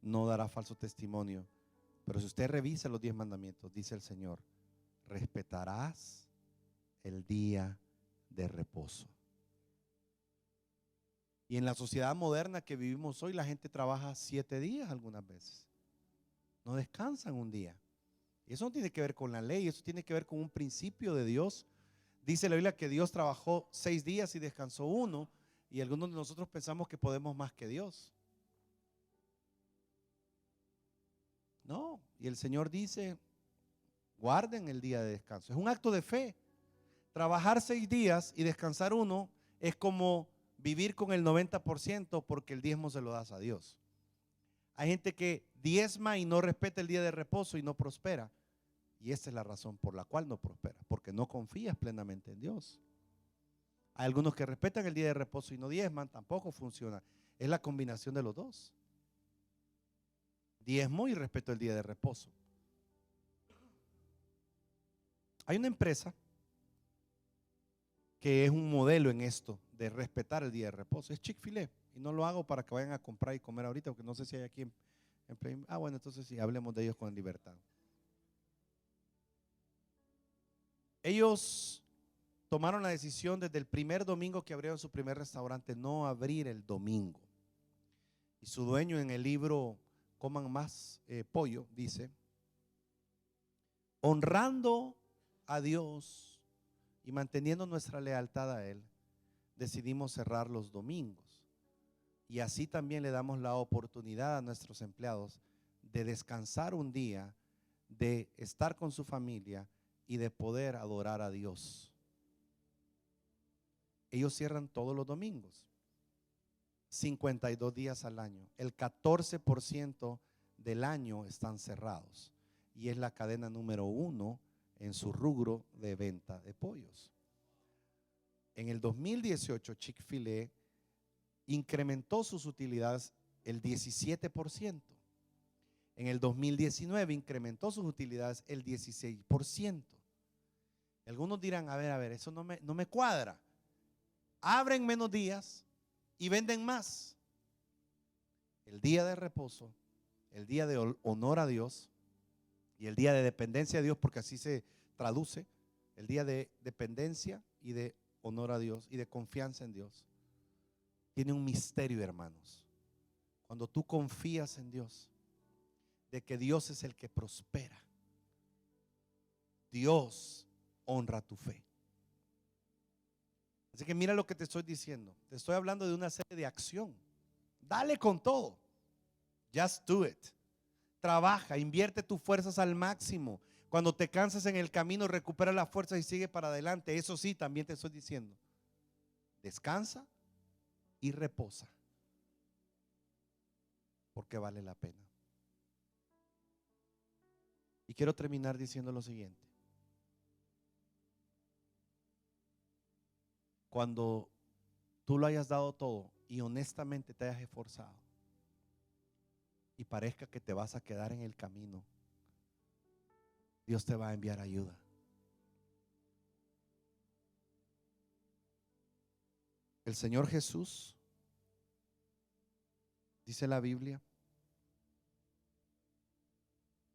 no darás falso testimonio. Pero si usted revisa los 10 mandamientos, dice el Señor: respetarás el día de reposo. Y en la sociedad moderna que vivimos hoy, la gente trabaja 7 días algunas veces. no descansan un día. Y eso no tiene que ver con la ley, eso tiene que ver con un principio de Dios. Dice la Biblia que Dios trabajó 6 días y descansó uno, y algunos de nosotros pensamos que podemos más que Dios. No, y el Señor dice, guarden el día de descanso. Es un acto de fe. Trabajar 6 días y descansar uno es como vivir con el 90% porque el diezmo se lo das a Dios. Hay gente que diezma y no respeta el día de reposo y no prospera. Y esa es la razón por la cual no prospera, porque no confías plenamente en Dios. Hay algunos que respetan el día de reposo y no diezman, tampoco funciona. Es la combinación de los dos. Diezmo y respeto el día de reposo. Hay una empresa que es un modelo en esto de respetar el día de reposo. Es Chick-fil-A. Y no lo hago para que vayan a comprar y comer ahorita, porque no sé si hay aquí en bueno, entonces sí, hablemos de ellos con libertad. Ellos tomaron la decisión desde el primer domingo que abrieron su primer restaurante, no abrir el domingo. Y su dueño, en el libro Coman Más Pollo, dice: honrando a Dios y manteniendo nuestra lealtad a Él, decidimos cerrar los domingos. Y así también le damos la oportunidad a nuestros empleados de descansar un día, de estar con su familia y de poder adorar a Dios. Ellos cierran todos los domingos, 52 días al año. El 14% del año están cerrados. Y es la cadena número 1 en su rubro de venta de pollos. En el 2018, Chick-fil-A incrementó sus utilidades el 17%. En el 2019 incrementó sus utilidades el 16%. Algunos dirán, a ver, eso no me cuadra. Abren menos días y venden más. El día de reposo, el día de honor a Dios y el día de dependencia de Dios, porque así se traduce, el día de dependencia y de honor a Dios y de confianza en Dios, tiene un misterio, hermanos. Cuando tú confías en Dios, de que Dios es el que prospera, Dios honra tu fe. Así que mira lo que te estoy diciendo. Te estoy hablando de una serie de acción. Dale con todo. Just do it. Trabaja, invierte tus fuerzas al máximo. Cuando te cansas en el camino, recupera las fuerzas y sigue para adelante. Eso sí, también te estoy diciendo. Descansa y reposa, porque vale la pena. Y quiero terminar diciendo lo siguiente. Cuando tú lo hayas dado todo y honestamente te hayas esforzado y parezca que te vas a quedar en el camino, Dios te va a enviar ayuda. El Señor Jesús, dice la Biblia,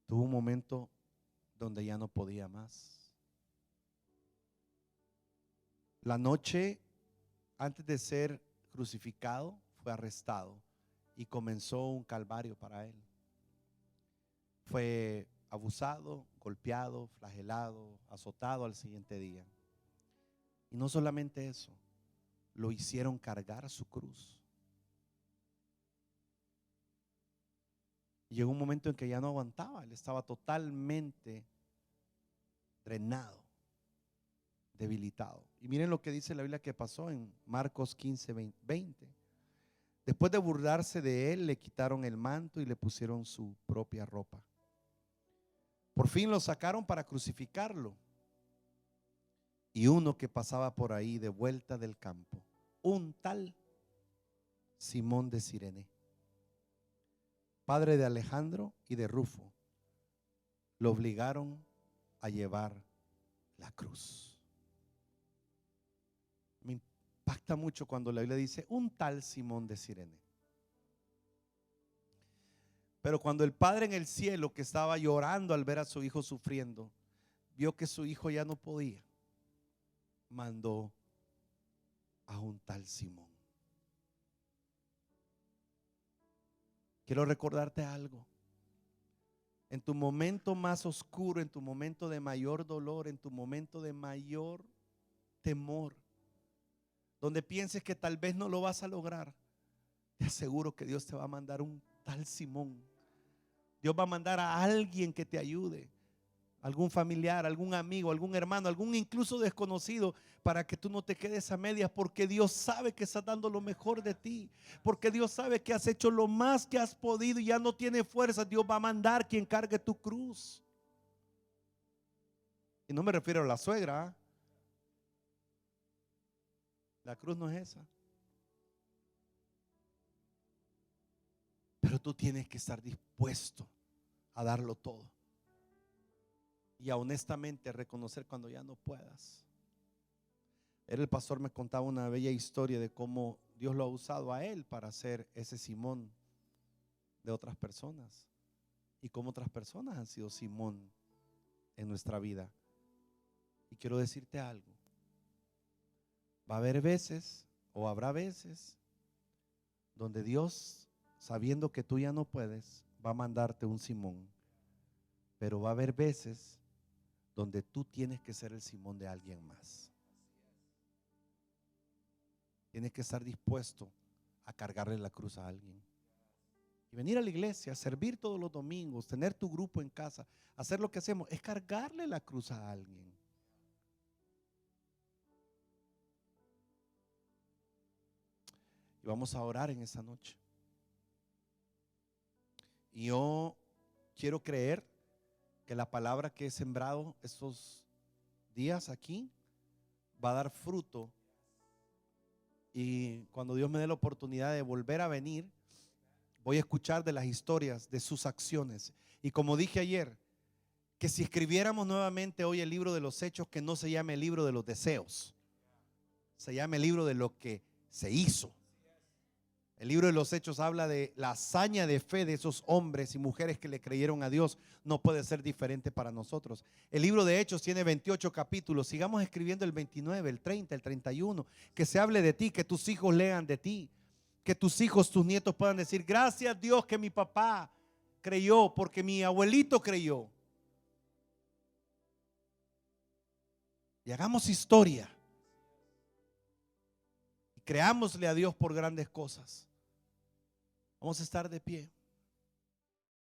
tuvo un momento donde ya no podía más. La noche antes de ser crucificado fue arrestado y comenzó un calvario para él. Fue abusado, golpeado, flagelado, azotado al siguiente día. Y no solamente eso, lo hicieron cargar su cruz. Llegó un momento en que ya no aguantaba, él estaba totalmente drenado, debilitado. Y miren lo que dice la Biblia que pasó en Marcos 15, 20. Después de burlarse de él, le quitaron el manto y le pusieron su propia ropa. Por fin lo sacaron para crucificarlo. Y uno que pasaba por ahí de vuelta del campo, un tal Simón de Cirene, padre de Alejandro y de Rufo, lo obligaron a llevar la cruz. Me impacta mucho cuando la Biblia dice un tal Simón de Cirene. Pero cuando el padre en el cielo, que estaba llorando al ver a su hijo sufriendo, vio que su hijo ya no podía, mandó a un tal Simón. Quiero recordarte algo. en tu momento más oscuro, en tu momento de mayor dolor, en tu momento de mayor temor, donde pienses que tal vez no lo vas a lograr, te aseguro que Dios te va a mandar un tal Simón. Dios va a mandar a alguien que te ayude, algún familiar, algún amigo, algún hermano, algún incluso desconocido, para que tú no te quedes a medias, porque Dios sabe que estás dando lo mejor de ti, porque Dios sabe que has hecho lo más que has podido y ya no tienes fuerza. Dios va a mandar quien cargue tu cruz. Y no me refiero a la suegra, ¿ah? La cruz no es esa. Pero tú tienes que estar dispuesto a darlo todo y a honestamente reconocer cuando ya no puedas. El pastor me contaba una bella historia de cómo Dios lo ha usado a él para ser ese Simón de otras personas, y cómo otras personas han sido Simón en nuestra vida. Y quiero decirte algo: va a haber veces, o habrá veces, donde Dios, sabiendo que tú ya no puedes, va a mandarte un Simón. Pero va a haber veces donde tú tienes que ser el Simón de alguien más. Tienes que estar dispuesto a cargarle la cruz a alguien. Y venir a la iglesia, servir todos los domingos, tener tu grupo en casa, hacer lo que hacemos, es cargarle la cruz a alguien. Y vamos a orar en esta noche. Y yo quiero creer que la palabra que he sembrado estos días aquí va a dar fruto. Y cuando Dios me dé la oportunidad de volver a venir, voy a escuchar de las historias, de sus acciones. Y como dije ayer, que si escribiéramos nuevamente hoy el libro de los hechos, que no se llame el libro de los deseos, se llame el libro de lo que se hizo. El libro de los hechos habla de la hazaña de fe de esos hombres y mujeres que le creyeron a Dios. No puede ser diferente para nosotros. El libro de Hechos tiene 28 capítulos. Sigamos escribiendo el 29, el 30, el 31. Que se hable de ti, que tus hijos lean de ti, que tus hijos, tus nietos puedan decir: gracias Dios que mi papá creyó, porque mi abuelito creyó. Y hagamos historia. Y creámosle a Dios por grandes cosas. Vamos a estar de pie.